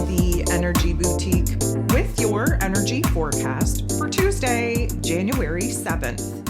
the Energy Boutique with your energy forecast for Tuesday, January 7th.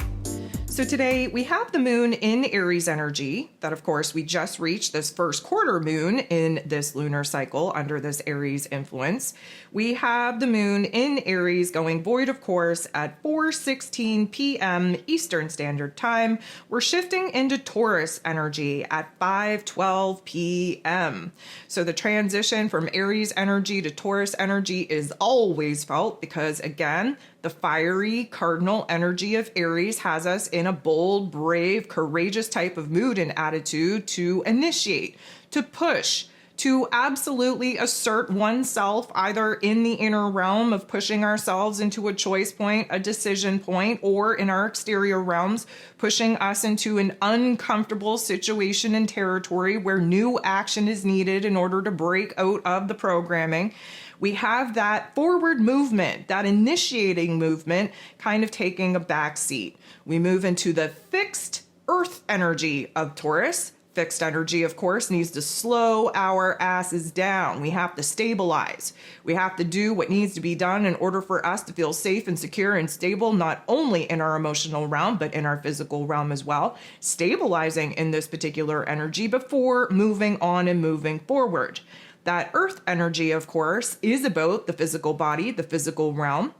So today we have the moon in Aries energy that, of course, we just reached this first quarter moon in this lunar cycle under this Aries influence. We have the moon in Aries going void, of course, at 4:16 p.m. Eastern Standard Time. We're shifting into Taurus energy at 5:12 p.m. So the transition from Aries energy to Taurus energy is always felt because, again, the fiery cardinal energy of Aries has us in a bold, brave, courageous type of mood and attitude to initiate, to push, to absolutely assert oneself either in the inner realm of pushing ourselves into a choice point, a decision point, or in our exterior realms, pushing us into an uncomfortable situation and territory where new action is needed in order to break out of the programming. We have that forward movement, that initiating movement, kind of taking a back seat. We move into the fixed earth energy of Taurus. Fixed energy, of course, needs to slow our asses down. We have to stabilize. We have to do what needs to be done in order for us to feel safe and secure and stable, not only in our emotional realm, but in our physical realm as well. Stabilizing in this particular energy before moving on and moving forward. That earth energy, of course, is about the physical body, the physical realm.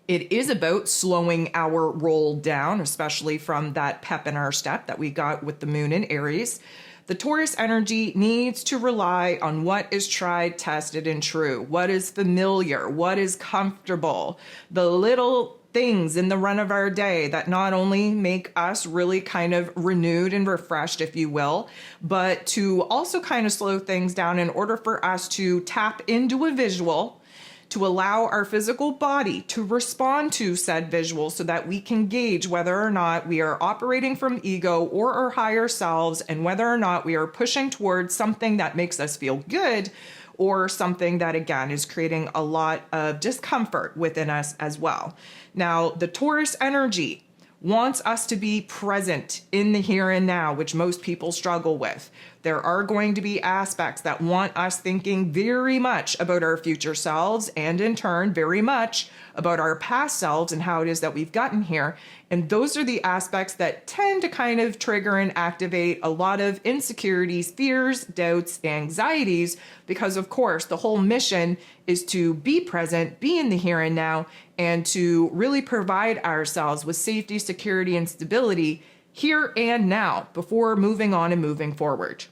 It is about slowing our roll down, especially from that pep in our step that we got with the moon in Aries. The Taurus energy needs to rely on what is tried, tested, and true, what is familiar, what is comfortable, the little things in the run of our day that not only make us really kind of renewed and refreshed, if you will, but to also kind of slow things down in order for us to tap into a visual, to allow our physical body to respond to said visual so that we can gauge whether or not we are operating from ego or our higher selves, and whether or not we are pushing towards something that makes us feel good or something that, again, is creating a lot of discomfort within us as well. Now, the Taurus energy wants us to be present in the here and now, which most people struggle with. There are going to be aspects that want us thinking very much about our future selves, and in turn, very much about our past selves and how it is that we've gotten here. And those are the aspects that tend to kind of trigger and activate a lot of insecurities, fears, doubts, anxieties, because of course, the whole mission is to be present, be in the here and now, and to really provide ourselves with safety, security, and stability here and now before moving on and moving forward.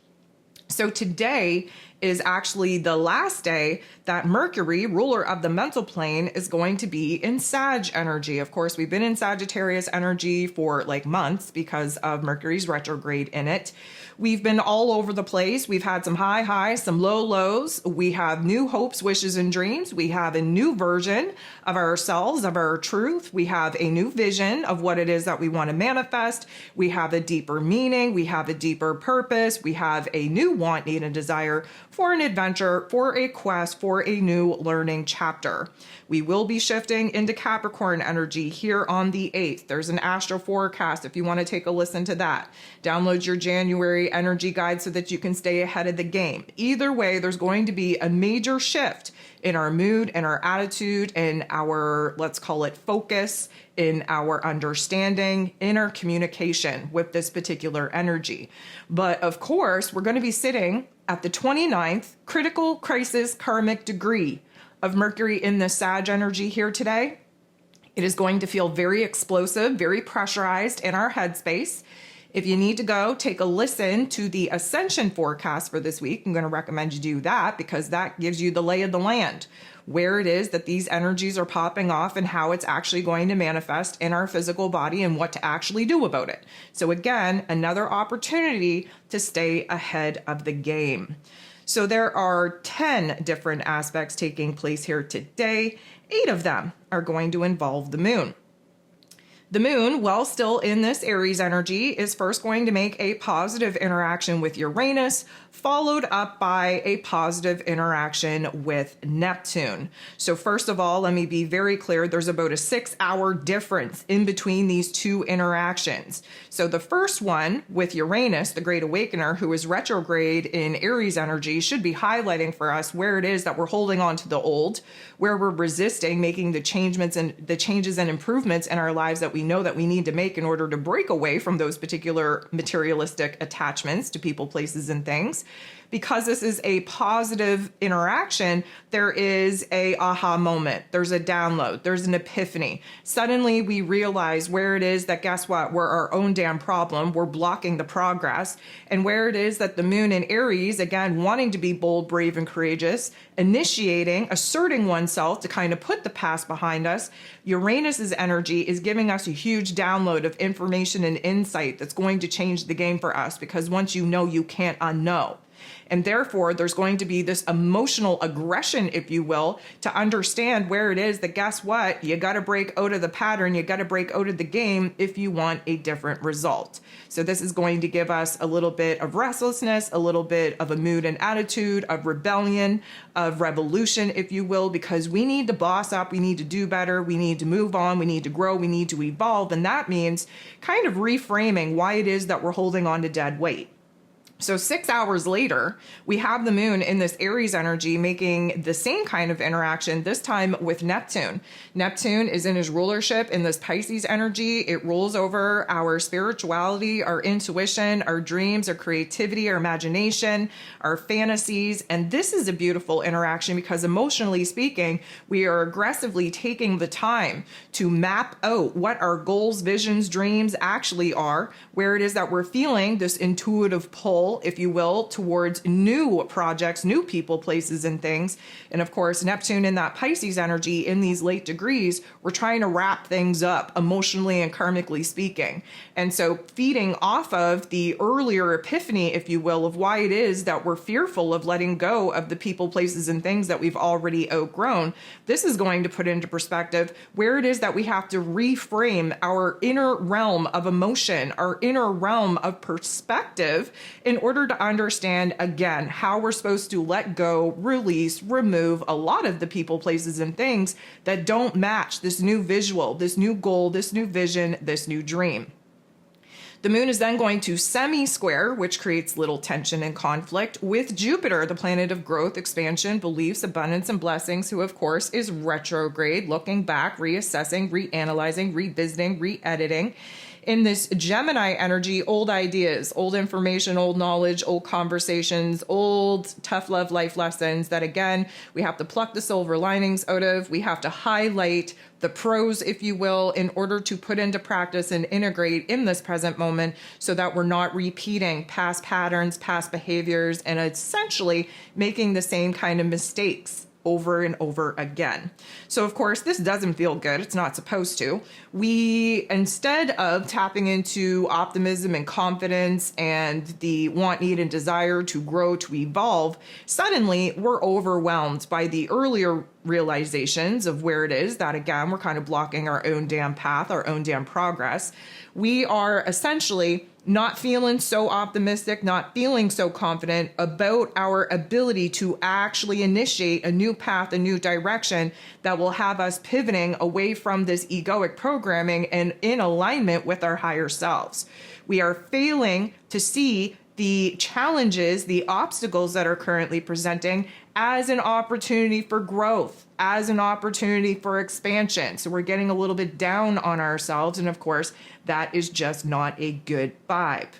So today is actually the last day that Mercury, ruler of the mental plane, is going to be in Sag energy. Of course, we've been in Sagittarius energy for like months because of Mercury's retrograde in it. We've been all over the place. We've had some high highs, some low lows. We have new hopes, wishes, and dreams. We have a new version of ourselves, of our truth. We have a new vision of what it is that we want to manifest. We have a deeper meaning. We have a deeper purpose. We have a new want, need, and desire for an adventure, for a quest, for a new learning chapter. We will be shifting into Capricorn energy here on the 8th. There's an astro forecast if you want to take a listen to that. Download your January energy guide so that you can stay ahead of the game. Either way, there's going to be a major shift in our mood and our attitude and our, let's call it, focus, in our understanding, in our communication with this particular energy. But of course, we're going to be sitting at the 29th critical crisis karmic degree of Mercury in the Sag energy here today. It is going to feel very explosive, very pressurized in our headspace. If you need to go take a listen to the Ascension forecast for this week, I'm going to recommend you do that because that gives you the lay of the land, where it is that these energies are popping off and how it's actually going to manifest in our physical body and what to actually do about it. So again, another opportunity to stay ahead of the game. So there are 10 different aspects taking place here today. 8 of them are going to involve the moon. The moon, while still in this Aries energy, is first going to make a positive interaction with Uranus, followed up by a positive interaction with Neptune. So first of all, let me be very clear, there's about a 6-hour difference in between these two interactions. So the first one with Uranus, the Great Awakener, who is retrograde in Aries energy, should be highlighting for us where it is that we're holding on to the old, where we're resisting making the changes and improvements in our lives that we know that we need to make in order to break away from those particular materialistic attachments to people, places, and things. Because this is a positive interaction, there is a aha moment. There's a download. There's an epiphany. Suddenly we realize where it is that, guess what, we're our own damn problem. We're blocking the progress. And where it is that the moon in Aries, again, wanting to be bold, brave, and courageous, initiating, asserting oneself to kind of put the past behind us, Uranus's energy is giving us a huge download of information and insight that's going to change the game for us, because once you know, you can't unknow. And therefore, there's going to be this emotional aggression, if you will, to understand where it is that, guess what, you got to break out of the pattern, you got to break out of the game if you want a different result. So this is going to give us a little bit of restlessness, a little bit of a mood and attitude of rebellion, of revolution, if you will, because we need to boss up, we need to do better, we need to move on, we need to grow, we need to evolve. And that means kind of reframing why it is that we're holding on to dead weight. So 6 hours later, we have the moon in this Aries energy making the same kind of interaction, this time with Neptune. Neptune is in his rulership in this Pisces energy. It rules over our spirituality, our intuition, our dreams, our creativity, our imagination, our fantasies. And this is a beautiful interaction because emotionally speaking, we are aggressively taking the time to map out what our goals, visions, dreams actually are, where it is that we're feeling this intuitive pull, if you will, towards new projects, new people, places, and things. And of course, Neptune in that Pisces energy in these late degrees, we're trying to wrap things up emotionally and karmically speaking. And so feeding off of the earlier epiphany, if you will, of why it is that we're fearful of letting go of the people, places, and things that we've already outgrown, this is going to put into perspective where it is that we have to reframe our inner realm of emotion, our inner realm of perspective, in order to understand, again, how we're supposed to let go, release, remove a lot of the people, places, and things that don't match this new visual, this new goal, this new vision, this new dream. The moon is then going to semi-square, which creates little tension and conflict, with Jupiter, the planet of growth, expansion, beliefs, abundance, and blessings, who, of course, is retrograde, looking back, reassessing, reanalyzing, revisiting, re-editing. In this Gemini energy, old ideas, old information, old knowledge, old conversations, old tough love life lessons that, again, we have to pluck the silver linings out of. We have to highlight the pros, if you will, in order to put into practice and integrate in this present moment so that we're not repeating past patterns, past behaviors, and essentially making the same kind of mistakes over and over again. So of course, this doesn't feel good. It's not supposed to. We, instead of tapping into optimism and confidence and the want, need, and desire to grow, to evolve, suddenly we're overwhelmed by the earlier realizations of where it is that, again, we're kind of blocking our own damn path, our own damn progress. We are essentially not feeling so optimistic, not feeling so confident about our ability to actually initiate a new path, a new direction that will have us pivoting away from this egoic programming and in alignment with our higher selves. We are failing to see the challenges, the obstacles that are currently presenting as an opportunity for growth, as an opportunity for expansion. So we're getting a little bit down on ourselves. And of course, that is just not a good vibe.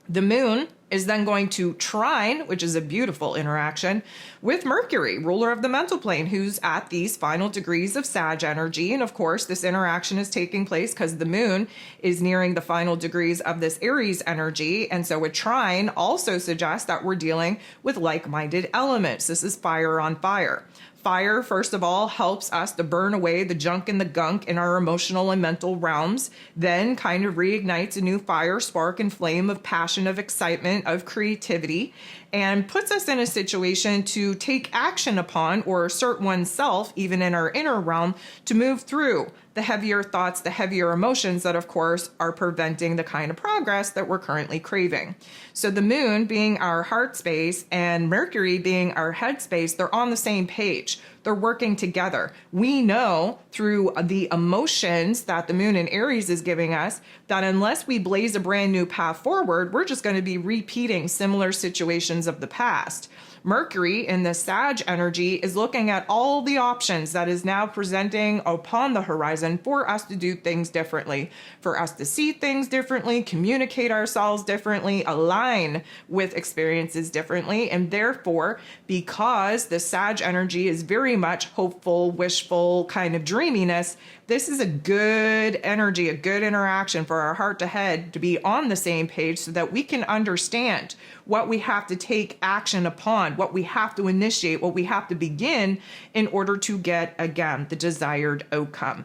The moon is then going to trine, which is a beautiful interaction, with Mercury, ruler of the mental plane, who's at these final degrees of Sag energy. And of course, this interaction is taking place because the moon is nearing the final degrees of this Aries energy. And so a trine also suggests that we're dealing with like-minded elements. This is fire on fire. Fire, first of all, helps us to burn away the junk and the gunk in our emotional and mental realms, then kind of reignites a new fire, spark, and flame of passion, of excitement, of creativity, and puts us in a situation to take action upon or assert oneself, even in our inner realm, to move through the heavier thoughts, the heavier emotions that, of course, are preventing the kind of progress that we're currently craving. So the moon being our heart space and Mercury being our head space, they're on the same page. They're working together. We know through the emotions that the moon in Aries is giving us that unless we blaze a brand new path forward, we're just going to be repeating similar situations of the past. Mercury in the Sag energy is looking at all the options that is now presenting upon the horizon for us to do things differently, for us to see things differently, communicate ourselves differently, align with experiences differently. And therefore, because the Sag energy is very much hopeful, wishful kind of dreaminess, this is a good energy, a good interaction for our heart to head to be on the same page so that we can understand what we have to take action upon, what we have to initiate, what we have to begin in order to get, again, the desired outcome.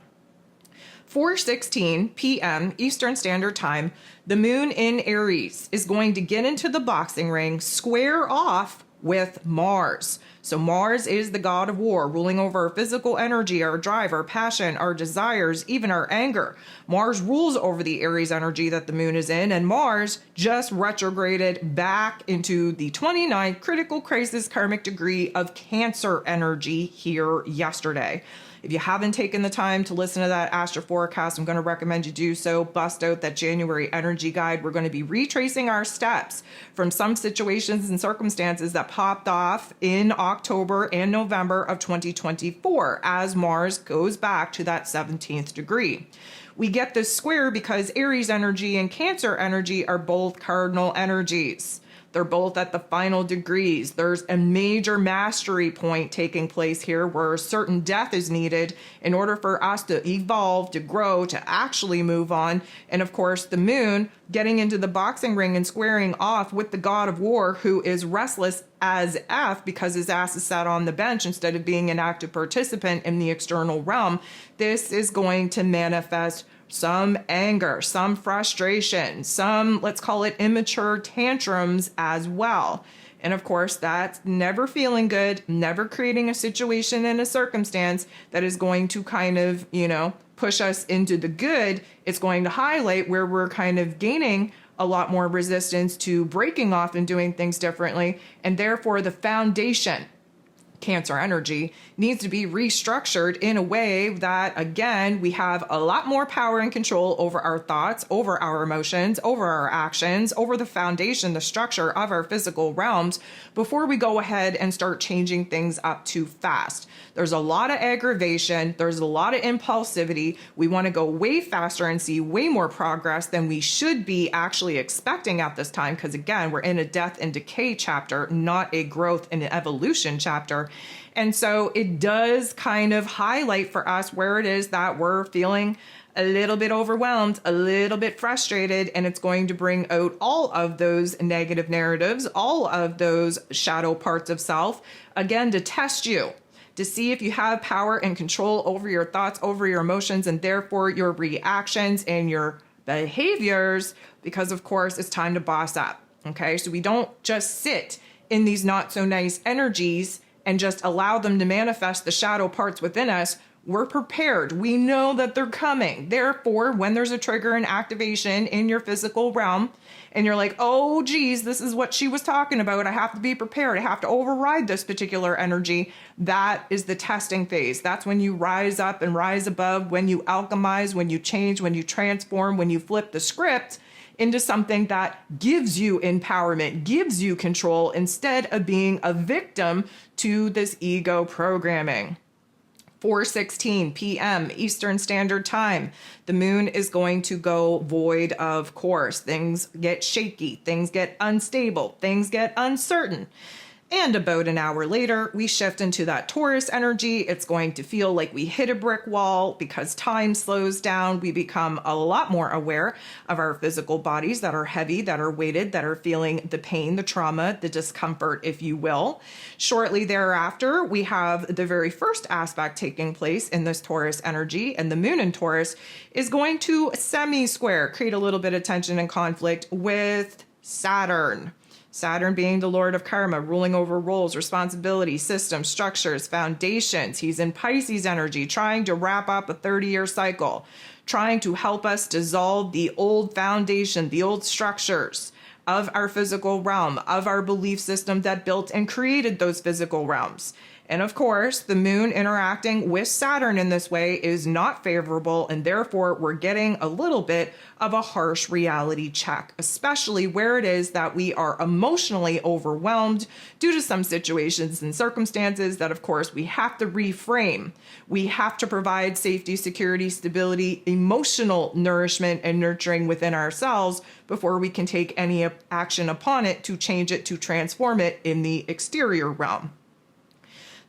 4:16 p.m. Eastern Standard Time, the moon in Aries is going to get into the boxing ring, square off with Mars. So Mars is the god of war, ruling over our physical energy, our drive, our passion, our desires, even our anger. Mars rules over the Aries energy that the moon is in, and Mars just retrograded back into the 29th critical crisis karmic degree of Cancer energy here yesterday. If you haven't taken the time to listen to that astro forecast, I'm going to recommend you do so. Bust out that January energy guide. We're going to be retracing our steps from some situations and circumstances that popped off in October and November of 2024 as Mars goes back to that 17th degree. We get this square because Aries energy and Cancer energy are both cardinal energies. They're both at the final degrees. There's a major mastery point taking place here where a certain death is needed in order for us to evolve, to grow, to actually move on. And of course, the moon getting into the boxing ring and squaring off with the god of war, who is restless as F because his ass is sat on the bench instead of being an active participant in the external realm. This is going to manifest some anger, some frustration, some, let's call it immature tantrums as well. And of course, that's never feeling good, never creating a situation and a circumstance that is going to kind of, push us into the good. It's going to highlight where we're kind of gaining a lot more resistance to breaking off and doing things differently. And therefore, the foundation, Cancer energy, needs to be restructured in a way that, again, we have a lot more power and control over our thoughts, over our emotions, over our actions, over the foundation, the structure of our physical realms before we go ahead and start changing things up too fast. There's a lot of aggravation. There's a lot of impulsivity. We want to go way faster and see way more progress than we should be actually expecting at this time. Because again, we're in a death and decay chapter, not a growth and evolution chapter. And so it does kind of highlight for us where it is that we're feeling a little bit overwhelmed, a little bit frustrated, and it's going to bring out all of those negative narratives, all of those shadow parts of self, again, to test you, to see if you have power and control over your thoughts, over your emotions, and therefore your reactions and your behaviors, because of course it's time to boss up. Okay, so we don't just sit in these not so nice energies and just allow them to manifest the shadow parts within us. We're prepared. We know that they're coming. Therefore, when there's a trigger and activation in your physical realm, and you're like, oh, geez, this is what she was talking about. I have to be prepared. I have to override this particular energy. That is the testing phase. That's when you rise up and rise above, when you alchemize, when you change, when you transform, when you flip the script into something that gives you empowerment, gives you control, instead of being a victim to this ego programming. 4:16 p.m. Eastern Standard Time, the moon is going to go void of course. Things get shaky, things get unstable, things get uncertain. And about an hour later, we shift into that Taurus energy. It's going to feel like we hit a brick wall because time slows down. We become a lot more aware of our physical bodies that are heavy, that are weighted, that are feeling the pain, the trauma, the discomfort, if you will. Shortly thereafter, we have the very first aspect taking place in this Taurus energy, and the moon in Taurus is going to semi-square, create a little bit of tension and conflict with Saturn. Saturn being the Lord of karma, ruling over roles, responsibilities, systems, structures, foundations. He's in Pisces energy, trying to wrap up a 30-year cycle, trying to help us dissolve the old foundation, the old structures of our physical realm, of our belief system that built and created those physical realms. And of course, the moon interacting with Saturn in this way is not favorable, and therefore we're getting a little bit of a harsh reality check, especially where it is that we are emotionally overwhelmed due to some situations and circumstances that, of course, we have to reframe. We have to provide safety, security, stability, emotional nourishment, and nurturing within ourselves before we can take any action upon it to change it, to transform it in the exterior realm.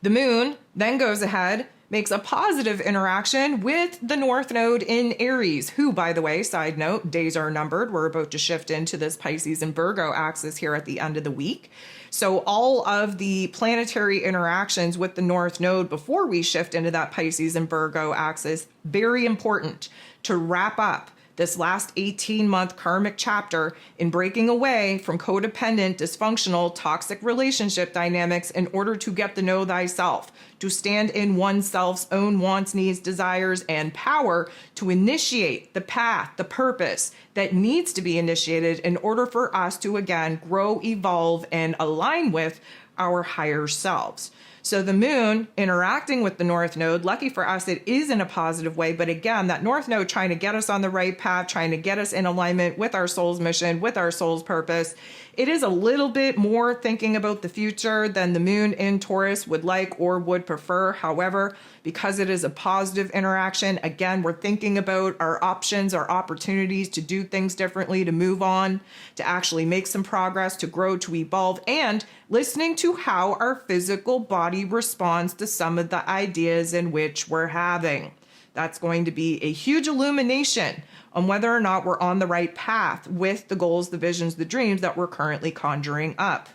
The moon then goes ahead, makes a positive interaction with the North Node in Aries, who, by the way, side note, days are numbered. We're about to shift into this Pisces and Virgo axis here at the end of the week. So all of the planetary interactions with the North Node before we shift into that Pisces and Virgo axis, very important to wrap up this last 18-month karmic chapter in breaking away from codependent, dysfunctional, toxic relationship dynamics in order to get to know thyself, to stand in oneself's own wants, needs, desires, and power to initiate the path, the purpose that needs to be initiated in order for us to, again, grow, evolve, and align with our higher selves. So the moon interacting with the North Node, lucky for us, it is in a positive way. But again, that North Node trying to get us on the right path, trying to get us in alignment with our soul's mission, with our soul's purpose. It is a little bit more thinking about the future than the moon in Taurus would like or would prefer. However, because it is a positive interaction, again, we're thinking about our options, our opportunities to do things differently, to move on, to actually make some progress, to grow, to evolve, and listening to how our physical body responds to some of the ideas in which we're having. That's going to be a huge illumination on whether or not we're on the right path with the goals, the visions, the dreams that we're currently conjuring up.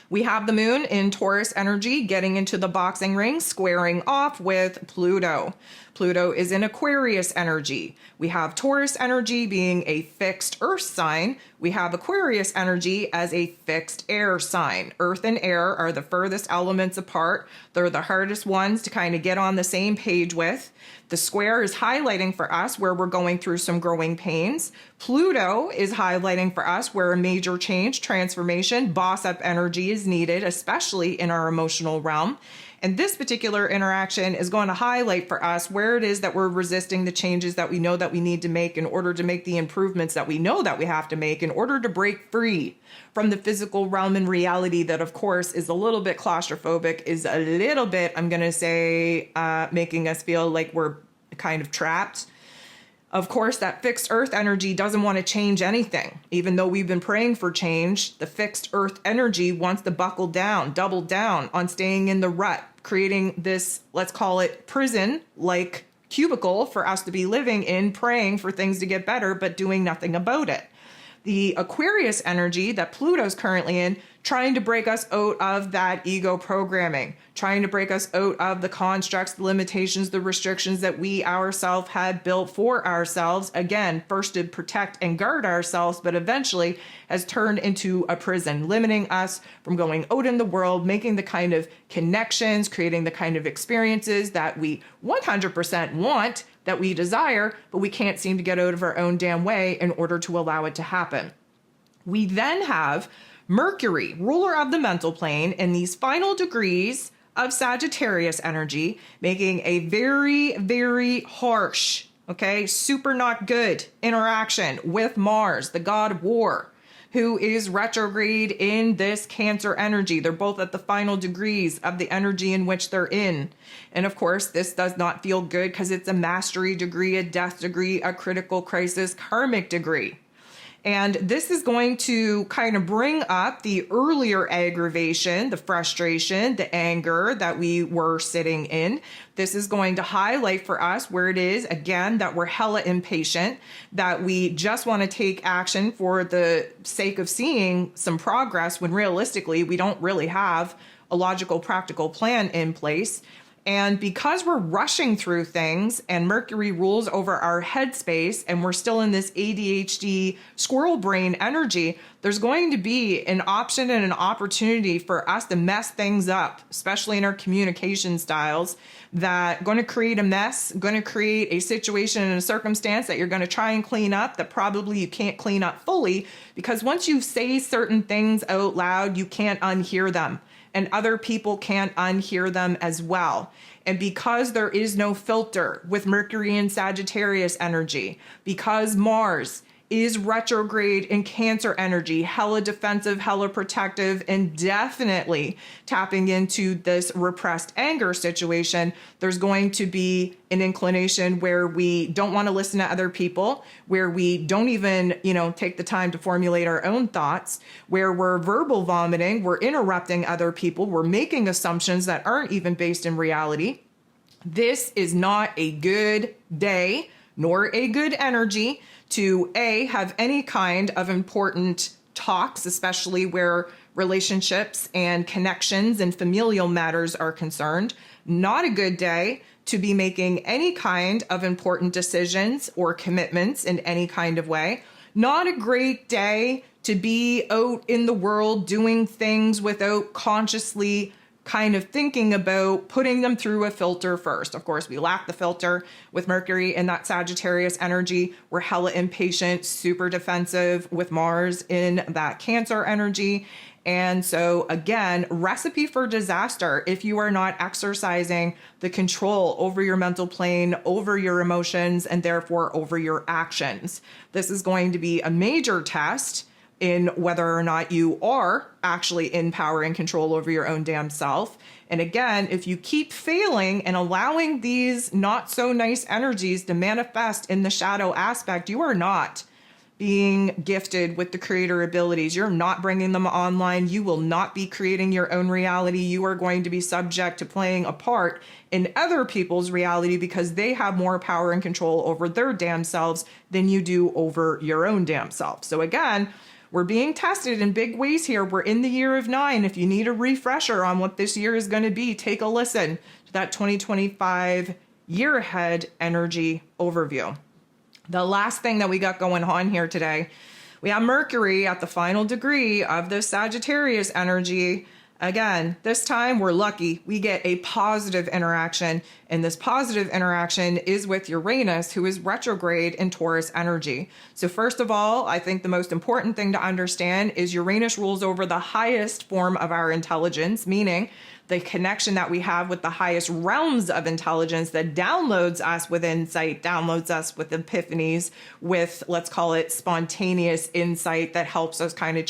We have the moon in Taurus energy getting into the boxing ring, squaring off with Pluto. Pluto is in Aquarius energy. We have Taurus energy being a fixed earth sign. We have Aquarius energy as a fixed air sign. Earth and air are the furthest elements apart. They're the hardest ones to kind of get on the same page with. The square is highlighting for us where we're going through some growing pains. Pluto is highlighting for us where a major change, transformation, boss up energy is needed, especially in our emotional realm. And this particular interaction is going to highlight for us where it is that we're resisting the changes that we know that we need to make in order to make the improvements that we know that we have to make in order to break free from the physical realm and reality that, of course, is a little bit claustrophobic, is a little bit, I'm going to say, making us feel like we're kind of trapped. Of course, that fixed earth energy doesn't want to change anything. Even though we've been praying for change, the fixed earth energy wants to buckle down, double down on staying in the rut, creating this, let's call it prison-like cubicle for us to be living in, praying for things to get better, but doing nothing about it. The Aquarius energy that Pluto's currently in, trying to break us out of that ego programming, trying to break us out of the constructs, the limitations, the restrictions that we ourselves had built for ourselves. Again, first to protect and guard ourselves, but eventually has turned into a prison, limiting us from going out in the world, making the kind of connections, creating the kind of experiences that we 100% want, that we desire, but we can't seem to get out of our own damn way in order to allow it to happen. We then have Mercury, ruler of the mental plane, in these final degrees of Sagittarius energy, making a very, very harsh, super not good interaction with Mars, the god of war, who is retrograde in this Cancer energy. They're both at the final degrees of the energy in which they're in. And of course, this does not feel good because it's a mastery degree, a death degree, a critical crisis, karmic degree. And this is going to kind of bring up the earlier aggravation, the frustration, the anger that we were sitting in. This is going to highlight for us where it is, again, that we're hella impatient, that we just want to take action for the sake of seeing some progress when realistically we don't really have a logical, practical plan in place. And because we're rushing through things and Mercury rules over our headspace and we're still in this ADHD squirrel brain energy, there's going to be an option and an opportunity for us to mess things up, especially in our communication styles, that going to create a mess, going to create a situation and a circumstance that you're going to try and clean up that probably you can't clean up fully, because once you say certain things out loud, you can't unhear them. And other people can't unhear them as well. And because there is no filter with Mercury and Sagittarius energy, because Mars is retrograde in Cancer energy, hella defensive, hella protective, and definitely tapping into this repressed anger situation, there's going to be an inclination where we don't want to listen to other people, where we don't even, take the time to formulate our own thoughts, where we're verbal vomiting, we're interrupting other people, we're making assumptions that aren't even based in reality. This is not a good day, nor a good energy to have any kind of important talks, especially where relationships and connections and familial matters are concerned. Not a good day to be making any kind of important decisions or commitments in any kind of way. Not a great day to be out in the world doing things without consciously kind of thinking about putting them through a filter first. Of course, we lack the filter with Mercury in that Sagittarius energy. We're hella impatient, super defensive with Mars in that Cancer energy. And so again, recipe for disaster if you are not exercising the control over your mental plane, over your emotions, and therefore over your actions. This is going to be a major test in whether or not you are actually in power and control over your own damn self. And again, if you keep failing and allowing these not so nice energies to manifest in the shadow aspect, you are not being gifted with the creator abilities. You're not bringing them online. You will not be creating your own reality. You are going to be subject to playing a part in other people's reality because they have more power and control over their damn selves than you do over your own damn self. So again, we're being tested in big ways here. We're in the year of 9. If you need a refresher on what this year is going to be, take a listen to that 2025 year ahead energy overview. The last thing that we got going on here today, we have Mercury at the final degree of the Sagittarius energy. Again, this time we're lucky. We get a positive interaction, and this positive interaction is with Uranus, who is retrograde in Taurus energy. So first of all, I think the most important thing to understand is Uranus rules over the highest form of our intelligence, meaning the connection that we have with the highest realms of intelligence that downloads us with insight, downloads us with epiphanies, with, let's call it, spontaneous insight that helps us kind of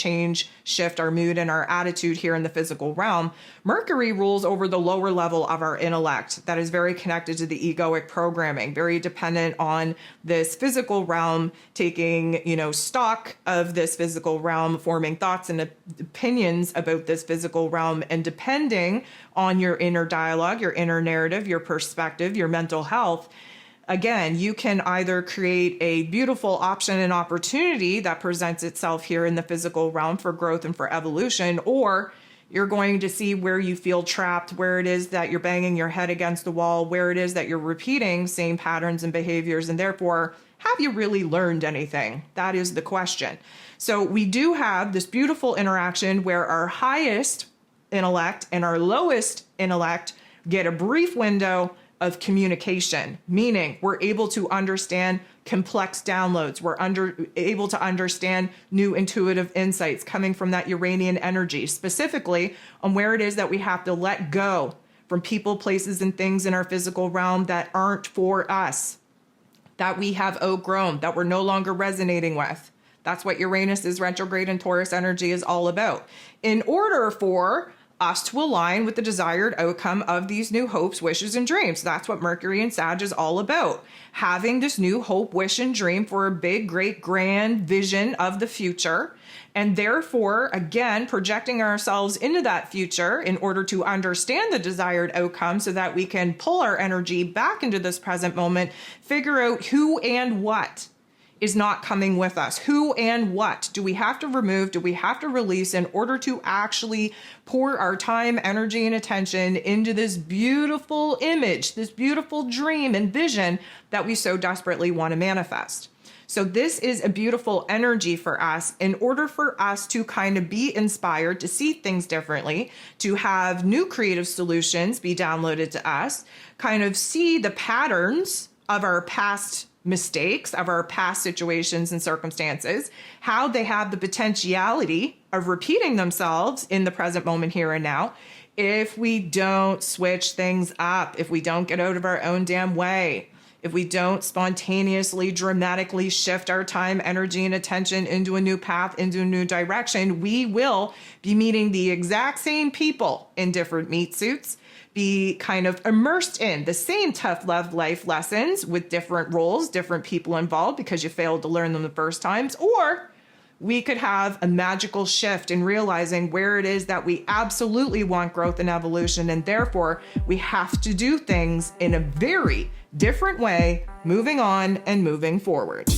shift our mood and our attitude here in the physical realm. Mercury rules over the lower level of our intellect that is very connected to the egoic programming, very dependent on this physical realm, taking, stock of this physical realm, forming thoughts and opinions about this physical realm, and depending on your inner dialogue, your inner narrative, your perspective, your mental health. Again, you can either create a beautiful option and opportunity that presents itself here in the physical realm for growth and for evolution, or you're going to see where you feel trapped, where it is that you're banging your head against the wall, where it is that you're repeating same patterns and behaviors, and therefore, have you really learned anything? That is the question. So we do have this beautiful interaction where our highest intellect and our lowest intellect get a brief window of communication, meaning we're able to understand complex downloads. We're able to understand new intuitive insights coming from that Uranian energy, specifically on where it is that we have to let go from people, places, and things in our physical realm that aren't for us, that we have outgrown, that we're no longer resonating with. That's what Uranus is retrograde in Taurus energy is all about. In order for us to align with the desired outcome of these new hopes, wishes, and dreams. That's what Mercury and Sag is all about. Having this new hope, wish, and dream for a big, great, grand vision of the future. And therefore, again, projecting ourselves into that future in order to understand the desired outcome so that we can pull our energy back into this present moment, figure out who and what is not coming with us? Who and what do we have to remove? Do we have to release in order to actually pour our time, energy, and attention into this beautiful image, this beautiful dream and vision that we so desperately want to manifest? So this is a beautiful energy for us in order for us to kind of be inspired to see things differently, to have new creative solutions be downloaded to us, kind of see the patterns of our past mistakes, of our past situations and circumstances, how they have the potentiality of repeating themselves in the present moment, here and now, if we don't switch things up, if we don't get out of our own damn way. If we don't spontaneously, dramatically shift our time, energy, and attention into a new path, into a new direction, we will be meeting the exact same people in different meat suits, be kind of immersed in the same tough love life lessons with different roles, different people involved because you failed to learn them the first times, or we could have a magical shift in realizing where it is that we absolutely want growth and evolution, and therefore we have to do things in a very different way, moving on and moving forward.